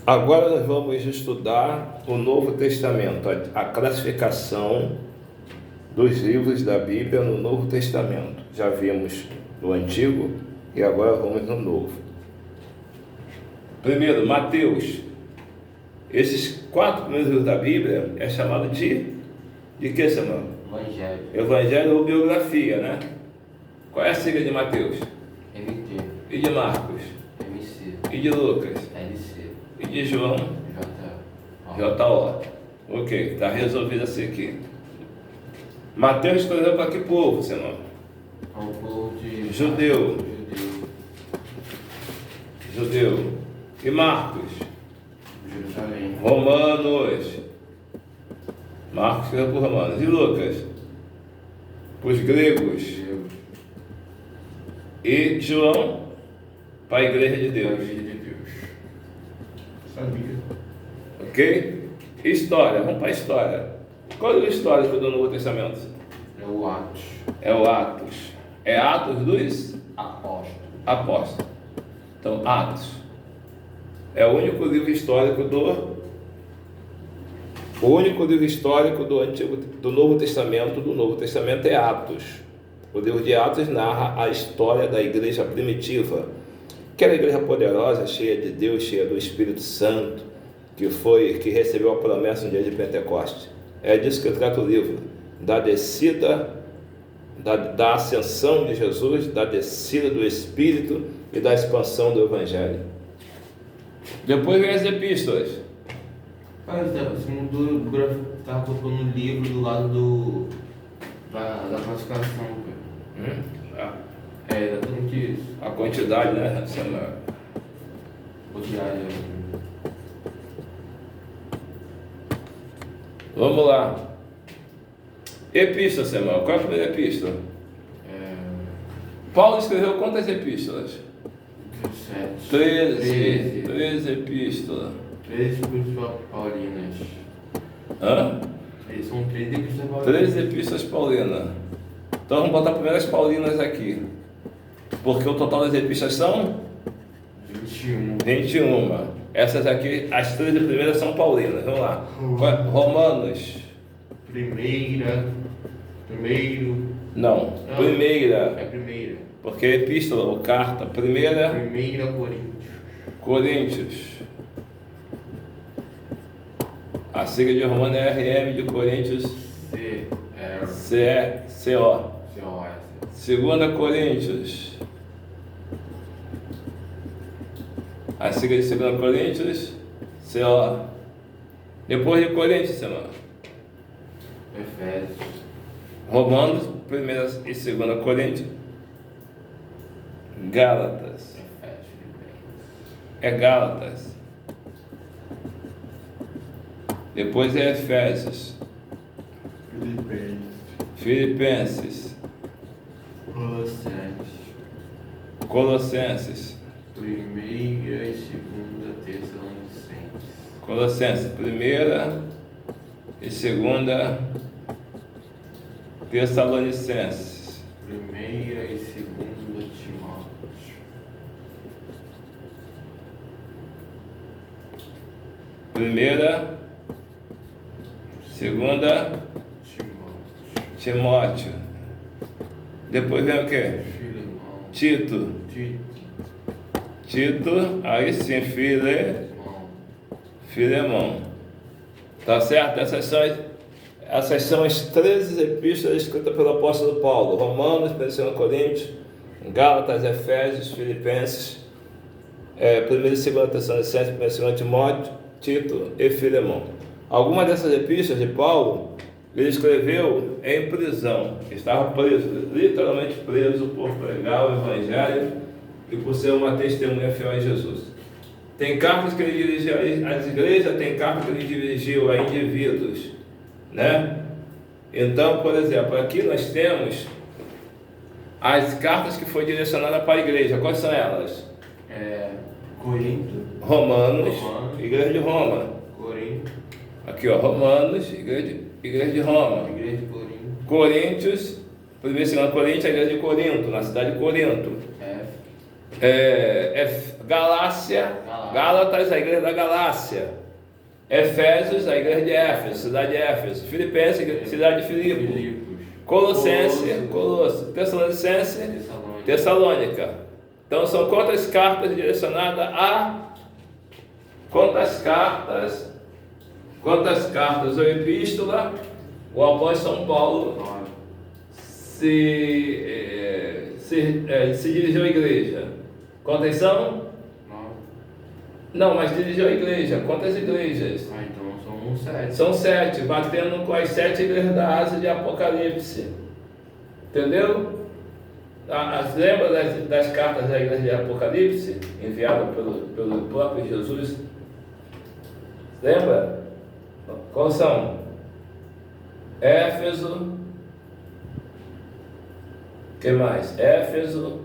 Agora nós vamos estudar o Novo Testamento, a classificação dos livros da Bíblia no Novo Testamento. Já vimos no Antigo e agora vamos no Novo. Primeiro, Mateus. Esses 4 primeiros livros da Bíblia é chamado de que, Samuel? Evangelho. Evangelho ou biografia, né? Qual é a sigla de Mateus? MT. E de Marcos? MC. E de Lucas? LC. E de João? JO. JO. Ok, está resolvido assim aqui. Mateus escreveu para que povo, Senhor? Ao povo de Judeu. Judeu. E Marcos? Jerusalém. Romanos. Marcos escreveu para Romanos. E Lucas? Para os gregos. Deus. E João? Para a igreja de Deus. Igreja de Deus. Sabia. Ok? História, vamos para a história. Qual é o histórico do Novo Testamento? É o Atos. É o Atos. É Atos dos Apóstolo. Apóstolos. Então, Atos é o único livro histórico do Novo Testamento. Do Novo Testamento é Atos. O livro de Atos narra a história da igreja primitiva, que era a igreja poderosa, cheia de Deus, cheia do Espírito Santo, que recebeu a promessa no dia de Pentecostes. É disso que trata o livro, da descida, da ascensão de Jesus, da descida do Espírito e da expansão do Evangelho. Depois vem as epístolas. Cara, você mudou, estava colocando o livro do lado da classificação, cara. É exatamente isso. A quantidade, né, Samuel? O diário. Vamos lá. Epístola, Samuel. Qual é a primeira epístola? Paulo escreveu quantas epístolas? 13 epístolas. 13 epístolas paulinas. Hã? São 13 epístolas paulinas. 13 epístolas paulinas. Então vamos botar primeiro as paulinas aqui. Porque o total das epístolas são 21. Essas aqui, as 13 primeiras são paulinas. Vamos lá. Romanos. Primeiro. Não, primeira. É primeira. Porque é epístola ou carta. Primeira. Coríntios. A sigla de Romano é RM, de Coríntios CO. Segunda Coríntios. A sigla de Segunda Coríntios CO. Depois de Coríntios, semana. Efésios. Romanos, 1 e 2 Coríntios. Gálatas. É Gálatas. Depois é Efésios. Filipenses. Colossenses. Primeira e segunda Tessalonicenses. Colossenses, primeira e segunda Tessalonicenses. Primeira e segunda Timóteo. Primeira, segunda Timóteo. Depois vem o quê? Tito. Aí sim, Filemão. Tá certo? Essas são as 13 epístolas escritas pelo apóstolo Paulo. Romanos, 1 Coríntios, Gálatas, Efésios, Filipenses, 1 e 2 Tessalonicenses, 1 e 2 Timóteo, Tito e Filemão. Algumas dessas epístolas de Paulo, ele escreveu em prisão. Estava preso, literalmente preso por pregar o Evangelho e por ser uma testemunha fiel a Jesus. Tem cartas que ele dirigiu às igrejas, tem cartas que ele dirigiu a indivíduos, né? Então, por exemplo, aqui nós temos as cartas que foi direcionada para a igreja. Quais são elas? Corinto. Romanos, igreja de Roma. Corinto. Aqui, ó, Romanos, igreja de Roma. Igreja de Corinto. Coríntios, 1 e 2 Coríntios, a igreja de Corinto, na cidade de Corinto. Galácia, Gálatas, a igreja da Galácia. Efésios, a igreja de Éfeso, cidade de Éfeso. Filipenses, cidade de Filipe. Colossense, Colosso. Tessalonicense, Tessalônica. Então são quantas cartas direcionadas a... Quantas cartas ou epístola o apóstolo São Paulo se dirigiu à igreja? Quantas são? Não, mas dirigiu à igreja. Quantas igrejas? Então são 7. São 7, batendo com as 7 igrejas da Ásia de Apocalipse. Entendeu? Lembra das cartas da igreja de Apocalipse, enviadas pelo próprio Jesus? Lembra? Quais são? Éfeso. O que mais? Éfeso,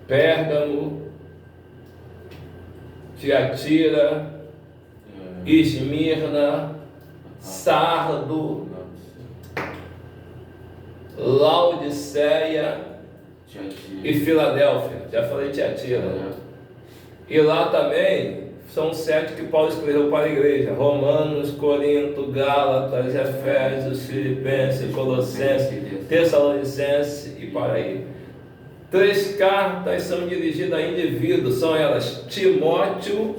Pérgamo, Tiatira, Esmirna, Sardo, Laodiceia e Filadélfia. Já falei Tiatira, né? E lá também são 7 que Paulo escreveu para a igreja: Romanos, Corinto, Gálatas, Efésios, Filipenses, Colossenses, Tessalonicenses e para aí. 3 cartas são dirigidas a indivíduos, são elas Timóteo,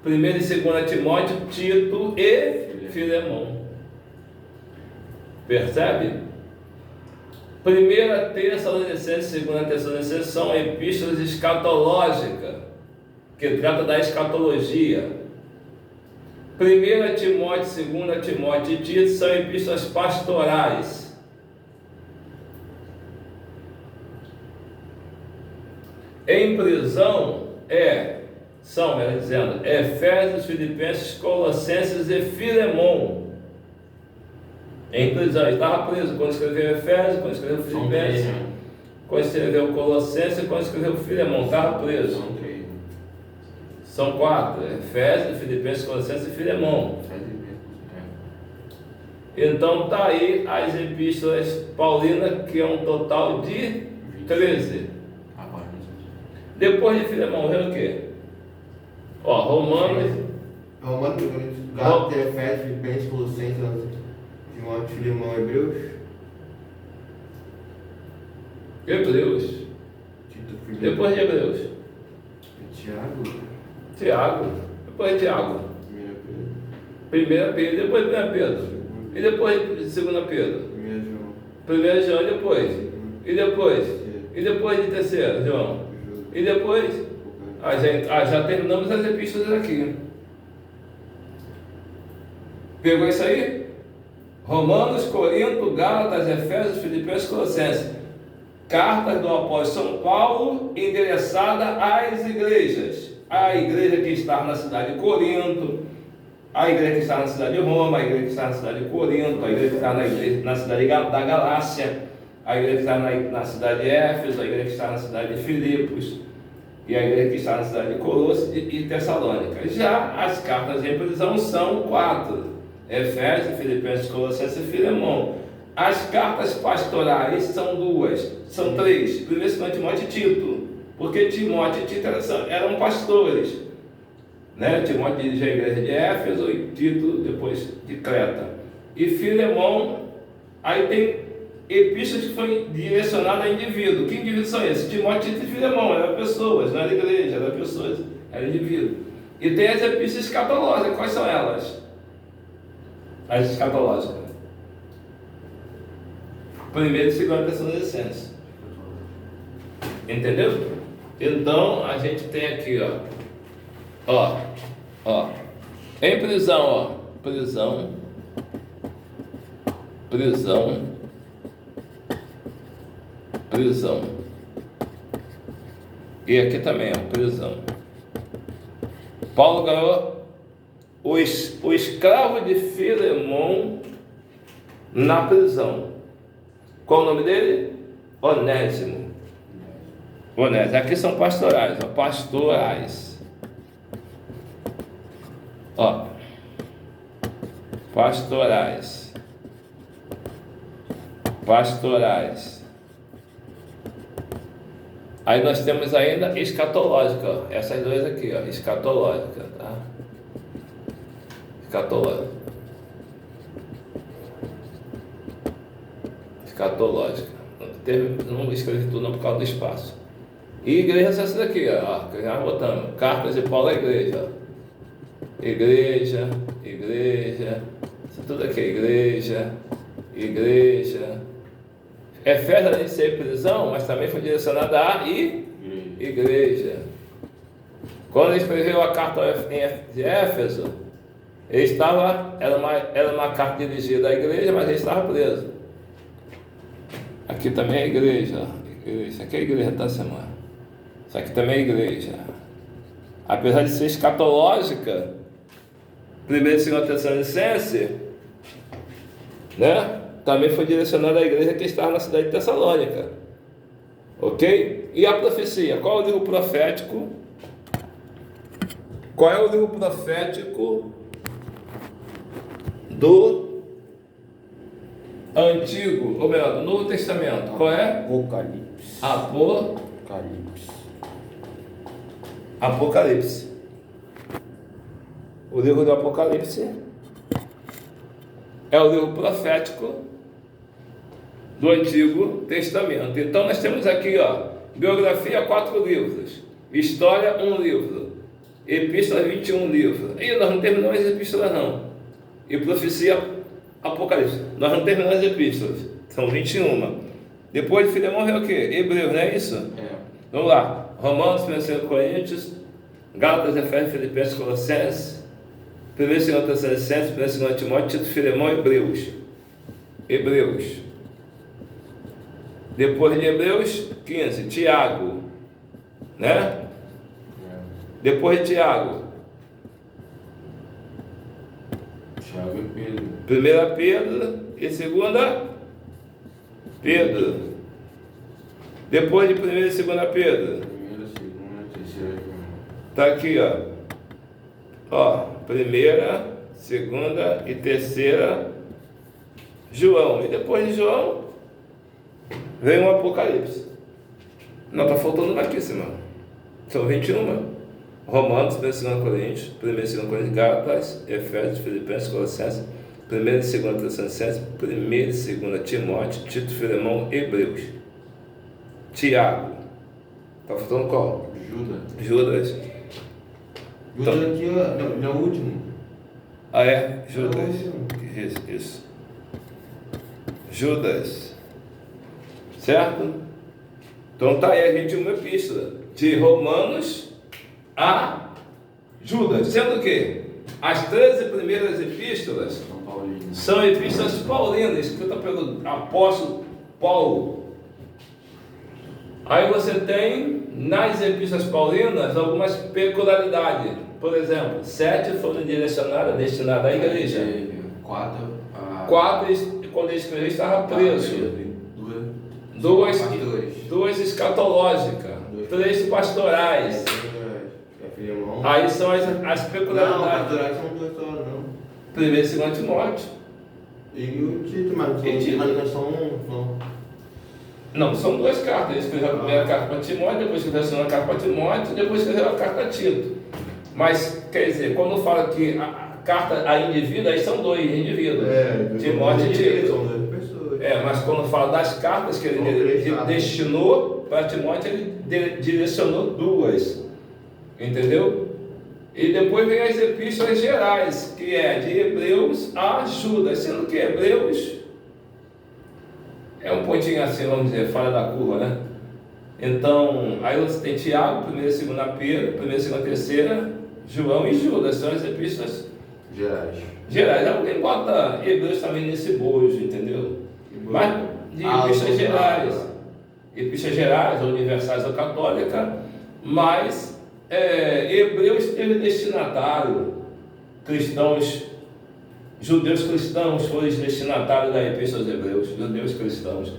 1 e 2 Timóteo, Tito e Filemão. Percebe? 1 Tessalonicenses e 2 Tessalonicenses são epístolas escatológicas, que trata da escatologia. 1 Timóteo, 2 Timóteo e Tito são epístolas pastorais. Em prisão são, melhor dizendo, Efésios, Filipenses, Colossenses e Filemão. Em prisão, ele estava preso quando escreveu Efésios, quando escreveu Filipenses, quando escreveu Colossenses e quando escreveu Filemão, estava preso. São 4, Efésios, Filipenses, Colossenses e Filemão. Então está aí as epístolas paulinas, que é um total de 13. Depois de Filemão, veio o quê? Romanos, Gálatas, Efésios, Filipenses, Colossenses, Timóteo, Filemão, Hebreus. Depois de Hebreus, Tiago. Depois de Tiago, 1 Pedro. Depois de 1 Pedro. E depois de 2 Pedro. 1 João depois. E depois de 3 João. E depois, já terminamos as epístolas aqui. Pegou isso aí? Romanos, Corinto, Gálatas, Efésios, Filipenses, Colossenses. Cartas do apóstolo São Paulo endereçada às igrejas. A igreja que está na cidade de Corinto, a igreja que está na cidade de Roma, a igreja que está na cidade de Corinto, a igreja que está na cidade da Galácia, a igreja que está na cidade de Éfeso, a igreja que está na cidade de Filipos e a igreja que está na cidade de Colosso e Tessalônica. Já as cartas em prisão são 4: Efésios, Filipenses, Colossenses e Filemão. As cartas pastorais são 2, são 3: 1 e 2 Timóteo e Tito, porque Timóteo e Tito eram pastores, né? Timóteo dirigiu a igreja de Éfeso e Tito depois de Creta. E Filemão, aí tem epístolas que foram direcionadas a indivíduo. Que indivíduos são esses? Timóteo, Tito e Filemão. Eram pessoas, não era igreja, eram pessoas, era indivíduo. E tem as epístolas escatológicas. Quais são elas? As escatológicas: 1 e 2 Tessalonicenses. Entendeu? Então a gente tem aqui, em prisão, prisão. E aqui também, prisão. Paulo ganhou o escravo de Filemão na prisão. Qual o nome dele? Onésimo. Aqui são pastorais, pastorais. Aí nós temos ainda escatológica, ó. Essas duas aqui, ó, escatológica, tá? Escatológica. Escatológica. Não escrevi tudo não por causa do espaço. E igreja é essa daqui, ó, que já botamos. Cartas de Paulo à igreja, ó. Igreja, isso tudo aqui é igreja. Efésios, além de ser prisão, mas também foi direcionada à igreja. Quando ele escreveu a carta de Éfeso, era uma carta dirigida à igreja, mas ele estava preso. Aqui também é igreja. Isso aqui é a igreja da semana. Isso aqui também é igreja. Apesar de ser escatológica, 1 e 2 Tessalonicenses, né? Também foi direcionada à igreja que estava na cidade de Tessalônica. Ok? E a profecia? Qual é o livro profético? Qual é o livro profético do Antigo, ou melhor, do Novo Testamento? Qual é? Apocalipse. O livro do Apocalipse é o livro profético do Antigo Testamento. Então nós temos aqui, ó, biografia 4 livros, história 1 livro, epístolas 21 livros. E nós não terminamos as epístolas não. E profecia Apocalipse. Nós não terminamos as epístolas. São 21. Depois de Filemão vem o quê? Hebreus, não é isso? É. Vamos lá. Romanos, 1 Coríntios, Gálatas, Efésios, Filipenses, Colossenses, 1 e 2 Tessalonicenses, 1 e 2 Timóteo, Tito, Filemão, Hebreus. Depois de Hebreus, 15, Tiago, né? Depois de Tiago, e Pedro. 1 Pedro e 2 Pedro. Depois de 1 e 2 Pedro, Primeira, segunda, terceira. tá aqui, ó, primeira, segunda e terceira, João. E depois de João vem o Apocalipse. Não, tá faltando uma aqui, Simão. São 21. Romanos, 1 e 2 Coríntios, 1 e 2 Coríntios, Gálatas, Efésios, Filipenses, Colossenses, 1 e 2 Tessalonicenses, 1 e 2 Timóteo, Tito, Filemão, Hebreus. Tiago. Tá faltando qual? Judas. Então, aqui é o último. Ah, é? Judas. Isso. Judas. Certo? Então tá aí a gente uma epístola de Romanos a Judas. Sendo que as 13 primeiras epístolas são epístolas paulinas, escritas pelo apóstolo Paulo. Aí você tem nas epístolas paulinas algumas peculiaridades. Por exemplo, 7 foram destinadas à igreja. 4, quando ele escreveu, estava preso. 2 escatológicas. 3 pastorais. Aí são as peculiaridades. Não, pastorais são 2 só, não. 1 e 2 Timóteo. E o Tito, mas são Não, são 2 cartas. Ele escreveu a primeira carta para Timóteo, depois escreveu a segunda carta para Timóteo, depois escreveu a carta a Tito. Mas, quer dizer, quando fala que a carta a indivíduo, aí são 2 indivíduos. Timóteo e Tito. São 2 pessoas. Mas quando fala das cartas que ele destinou para Timóteo, ele direcionou 2. Entendeu? E depois vem as epístolas gerais, que é de Hebreus a Judas, sendo que Hebreus é um pontinho assim, vamos dizer, fora da curva, né? Então, aí você tem Tiago, 1 e 2 Pedro, 1 e 2 terceira, João e Judas, são as epístolas gerais. Alguém bota Hebreus também nesse bojo, entendeu? Mas de epístolas gerais. Epístolas gerais, ou universais ou católica, mas Hebreus teve destinatário, judeus cristãos foram destinatários da Epístola aos Hebreus, judeus cristãos,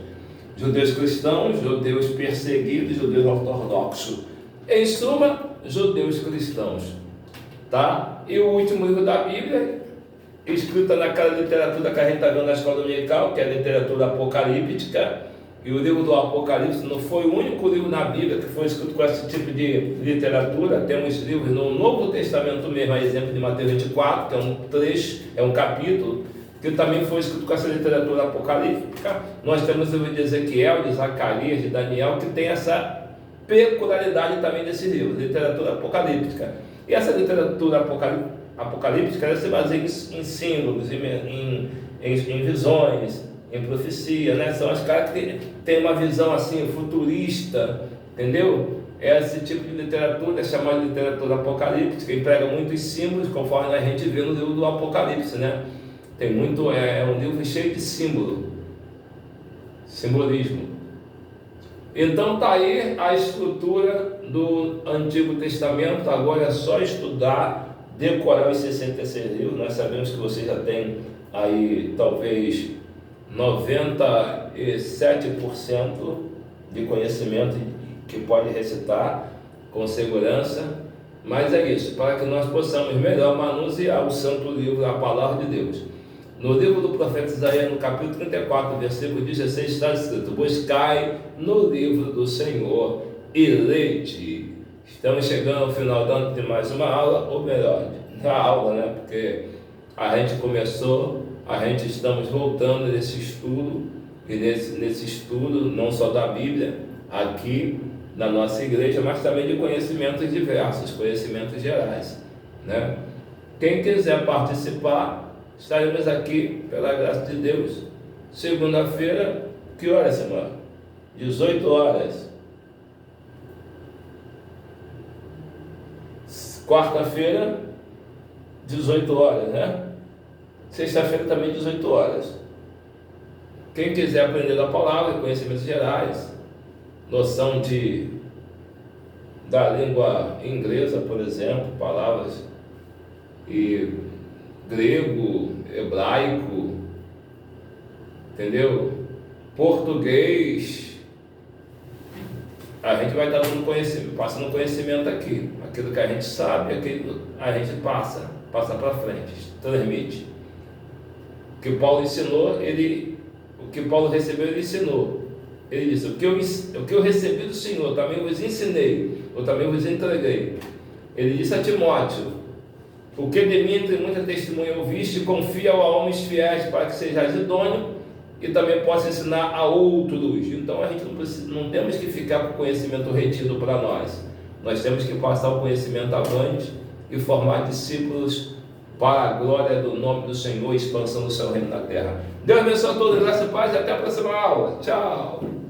judeus perseguidos, judeus ortodoxos, em suma, judeus cristãos, tá? E o último livro da Bíblia, escrita naquela literatura que a gente está vendo na escola dominical, que é a literatura apocalíptica, E o livro do Apocalipse não foi o único livro na Bíblia que foi escrito com esse tipo de literatura. Temos livros no Novo Testamento mesmo, a exemplo de Mateus 24, que é um trecho, é um capítulo, que também foi escrito com essa literatura apocalíptica. Nós temos o livro de Ezequiel, de Zacarias, de Daniel, que tem essa peculiaridade também desse livro, literatura apocalíptica. E essa literatura apocalíptica, ela se baseia em símbolos, em visões, em profecia, né? São as caras que têm uma visão assim futurista, entendeu? Esse tipo de literatura é chamada de literatura apocalíptica, emprega muitos símbolos, conforme a gente vê no livro do Apocalipse, né? Tem muito, é um livro cheio de simbolismo. Então está aí a estrutura do Antigo Testamento. Agora é só estudar, decorar os 66 livros. Nós sabemos que você já tem aí talvez 97% de conhecimento que pode recitar com segurança, mas é isso, para que nós possamos melhor manusear o santo livro, a palavra de Deus. No livro do profeta Isaías, no capítulo 34, versículo 16, está escrito: buscai no livro do Senhor e leite. Estamos chegando ao final do ano de mais uma aula, ou melhor, da aula, né? Porque a gente começou, a gente estamos voltando nesse estudo, e nesse estudo não só da Bíblia, aqui na nossa igreja, mas também de conhecimentos diversos, conhecimentos gerais, né? Quem quiser participar, estaremos aqui pela graça de Deus. Segunda-feira, que horas, semana? 18 horas. Quarta-feira, 18 horas, né? Sexta-feira também 18 horas. Quem quiser aprender a palavra, conhecimentos gerais, noção da língua inglesa, por exemplo, palavras e grego, hebraico, entendeu? Português, a gente vai dando conhecimento, passando conhecimento aqui, aquilo que a gente sabe, aquilo a gente passa para frente, transmite. O que Paulo ensinou, o que Paulo recebeu, ele ensinou. Ele disse: o que eu recebi do Senhor, também vos ensinei, eu também vos entreguei. Ele disse a Timóteo: o que de mim, entre muita testemunha ouviste, confia a homens fiéis, para que sejais idôneo e também possa ensinar a outros. Então a gente não temos que ficar com o conhecimento retido para nós. Nós temos que passar o conhecimento avante e formar discípulos para a glória do nome do Senhor e expansão do seu reino na terra. Deus abençoe a todos, graça e paz, e até a próxima aula. Tchau!